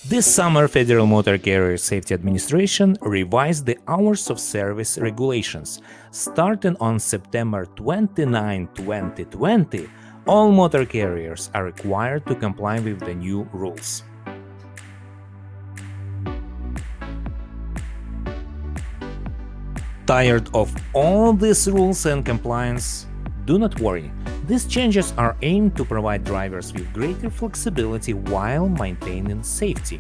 This summer, Federal Motor Carrier Safety Administration revised the hours of service regulations. Starting on September 29, 2020, all motor carriers are required to comply with the new rules. Tired of all these rules and compliance? Do not worry. These changes are aimed to provide drivers with greater flexibility while maintaining safety.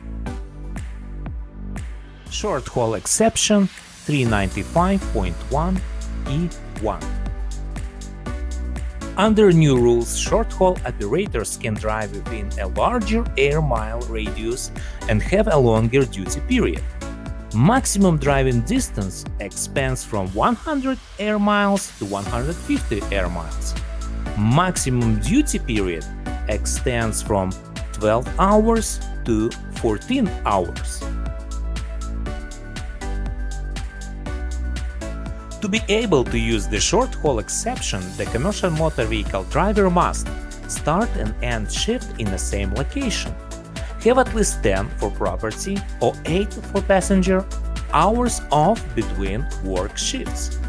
Short haul exception 395.1 E1. Under new rules, short haul operators can drive within a larger air mile radius and have a longer duty period. Maximum driving distance expands from 100 air miles to 150 air miles. Maximum duty period extends from 12 hours to 14 hours. To be able to use the short haul exception, the commercial motor vehicle driver must start and end shift in the same location, have at least 10 for property or 8 for passenger hours off between work shifts.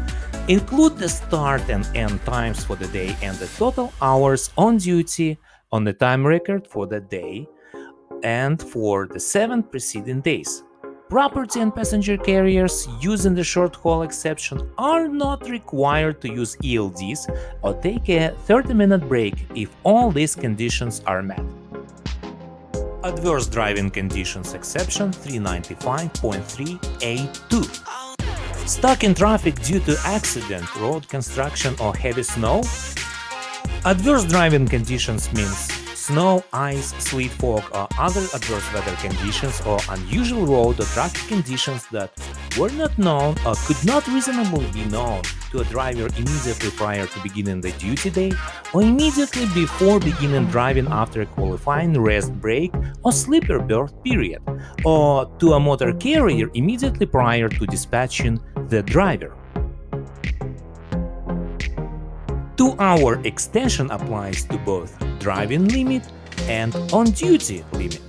Include the start and end times for the day and the total hours on duty on the time record for the day and for the 7 preceding days. Property and passenger carriers using the short haul exception are not required to use ELDs or take a 30-minute break if all these conditions are met. Adverse driving conditions exception 395.3A2. Stuck in traffic due to accident, road construction or heavy snow? Adverse driving conditions means snow, ice, sleet, fog or other adverse weather conditions or unusual road or traffic conditions that were not known or could not reasonably be known to a driver immediately prior to beginning the duty day or immediately before beginning driving after a qualifying rest break or sleeper berth period, or to a motor carrier immediately prior to dispatching the driver. 2-hour extension applies to both driving limit and on-duty limit.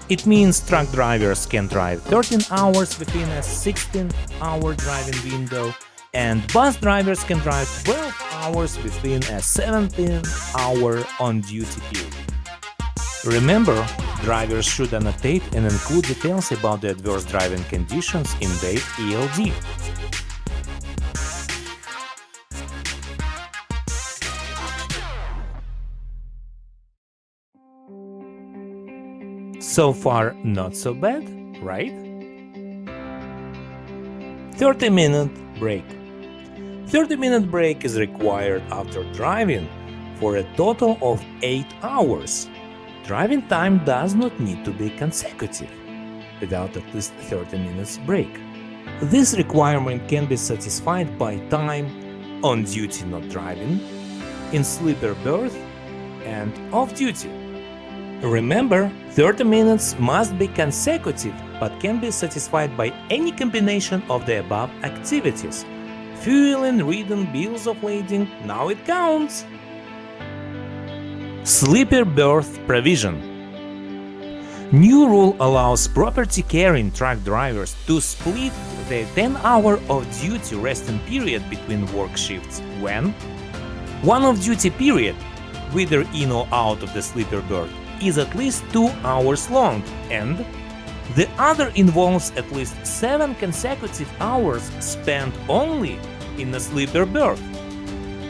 It means truck drivers can drive 13 hours within a 16-hour driving window, and bus drivers can drive 12 hours within a 17-hour on-duty period. Remember, drivers should annotate and include details about the adverse driving conditions in their ELD. So far, not so bad, right? 30-minute break. 30-minute break is required after driving for a total of 8 hours. Driving time does not need to be consecutive, without at least 30 minutes break. This requirement can be satisfied by time on duty not driving, in sleeper berth, and off duty. Remember, 30 minutes must be consecutive but can be satisfied by any combination of the above activities. Fueling, reading, bills of lading, now it counts! Sleeper berth provision. New rule allows property-carrying truck drivers to split the 10-hour off-duty resting period between work shifts when one off-duty period, whether in or out of the sleeper berth, is at least 2 hours long, and the other involves at least 7 consecutive hours spent only in the sleeper berth.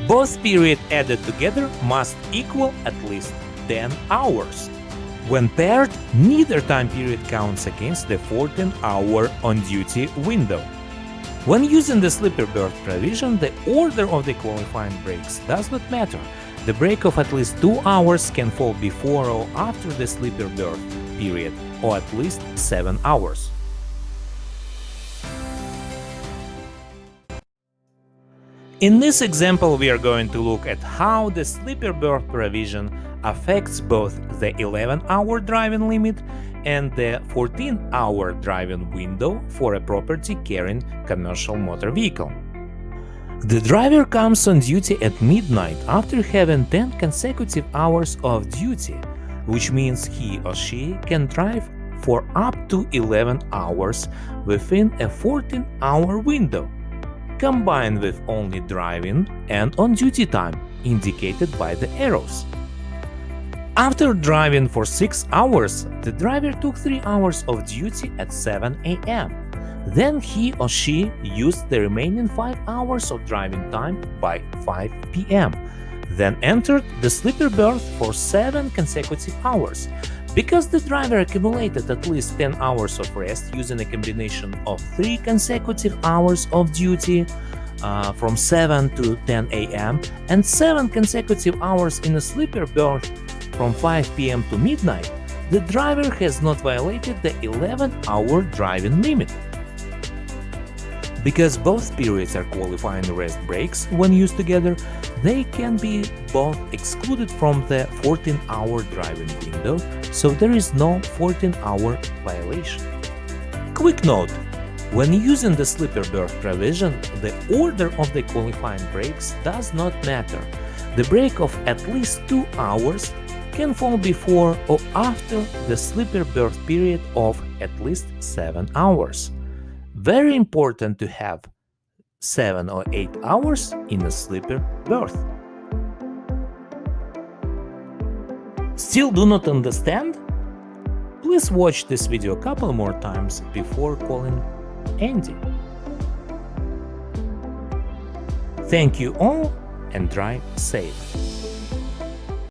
Both periods added together must equal at least 10 hours. When paired, neither time period counts against the 14-hour on-duty window. When using the sleeper berth provision, the order of the qualifying breaks does not matter. The break of at least 2 hours can fall before or after the sleeper berth period, or at least 7 hours. In this example, we are going to look at how the sleeper berth provision affects both the 11-hour driving limit and the 14-hour driving window for a property-carrying commercial motor vehicle. The driver comes on duty at midnight after having 10 consecutive hours of duty, which means he or she can drive for up to 11 hours within a 14-hour window, combined with only driving and on-duty time indicated by the arrows. After driving for 6 hours, the driver took 3 hours of duty at 7 a.m. Then he or she used the remaining 5 hours of driving time by 5 p.m. Then entered the sleeper berth for 7 consecutive hours. Because the driver accumulated at least 10 hours of rest using a combination of 3 consecutive hours of duty from 7 to 10 a.m. and 7 consecutive hours in a sleeper berth from 5 p.m. to midnight, the driver has not violated the 11-hour driving limit. Because both periods are qualifying rest breaks when used together, they can be both excluded from the 14-hour driving window, so there is no 14-hour violation. Quick note: when using the sleeper berth provision, the order of the qualifying breaks does not matter. The break of at least 2 hours can fall before or after the sleeper berth period of at least 7 hours. Very important to have 7 or 8 hours in a sleeper berth. Still do not understand? Please watch this video a couple more times before calling Andy. Thank you all and drive safe.